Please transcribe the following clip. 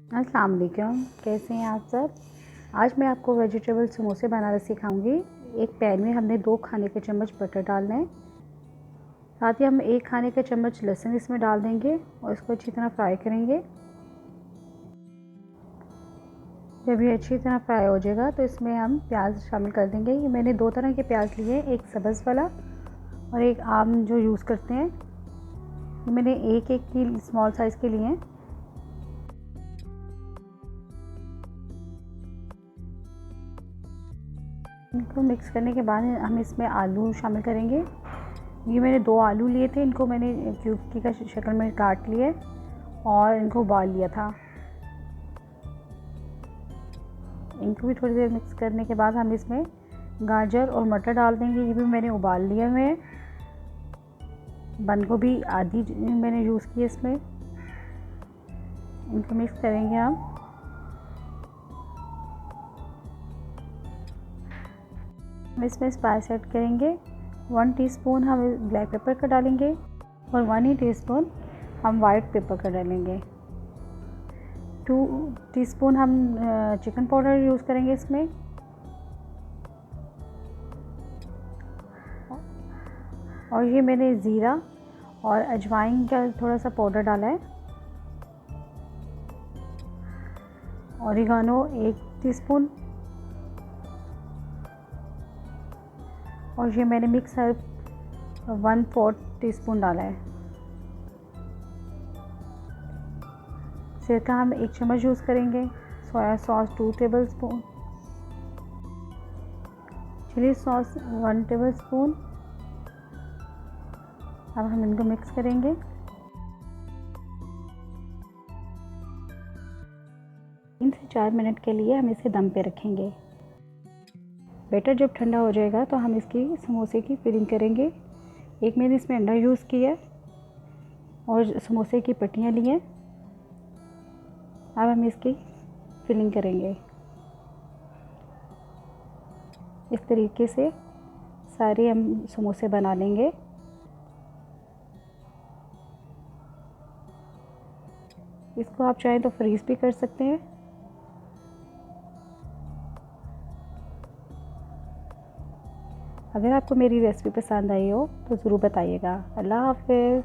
अस्सलाम वालेकुम, कैसे हैं आप सब। आज मैं आपको वेजिटेबल समोसे बनाना सिखाऊंगी। एक पैन में हमने 2 खाने के चम्मच बटर डालना है। साथ ही हम 1 खाने का चम्मच लहसुन इसमें डाल देंगे और इसको अच्छी तरह फ्राई करेंगे। जब ये अच्छी तरह फ्राई हो जाएगा तो इसमें हम प्याज शामिल कर देंगे। ये मैंने 2 तरह के प्याज लिए, एक सब्ज़ वाला और एक आम जो यूज़ करते हैं। ये मैंने एक की स्मॉल साइज़ के लिए हैं। इनको मिक्स करने के बाद हम इसमें आलू शामिल करेंगे। ये मैंने 2 आलू लिए थे, इनको मैंने क्यूब की शक्ल में काट लिए और इनको उबाल लिया था। इनको भी थोड़ी देर मिक्स करने के बाद हम इसमें गाजर और मटर डाल देंगे। ये भी मैंने उबाल लिए हुए हैं। बंद गोभी आधी मैंने यूज़ की है इसमें। इनको मिक्स करेंगे हम। इसमें स्पाइस ऐड करेंगे। 1 टीस्पून हम ब्लैक पेपर का डालेंगे और 1 ही टीस्पून हम वाइट पेपर का डालेंगे। 2 टीस्पून हम चिकन पाउडर यूज़ करेंगे इसमें। और ये मैंने ज़ीरा और अजवाइन का थोड़ा सा पाउडर डाला है। ऑरिगानो 1 टीस्पून और ये मैंने मिक्स हर्ब 1/4 टीस्पून डाला है। सिरका हम 1 चम्मच यूज़ करेंगे। Soya sauce 2 tablespoon, chilli sauce 1 tablespoon. अब हम इनको मिक्स करेंगे। तीन से 4 मिनट के लिए हम इसे दम पे रखेंगे। बैटर जब ठंडा हो जाएगा तो हम इसकी समोसे की फिलिंग करेंगे। एक मैंने इसमें अंडा यूज़ किया है और समोसे की पट्टियाँ ली हैं। अब हम इसकी फिलिंग करेंगे। इस तरीके से सारे हम समोसे बना लेंगे। इसको आप चाहें तो फ्रीज़ भी कर सकते हैं। अगर आपको मेरी रेसिपी पसंद आई हो तो ज़रूर बताइएगा। अल्लाह हाफ़िज़।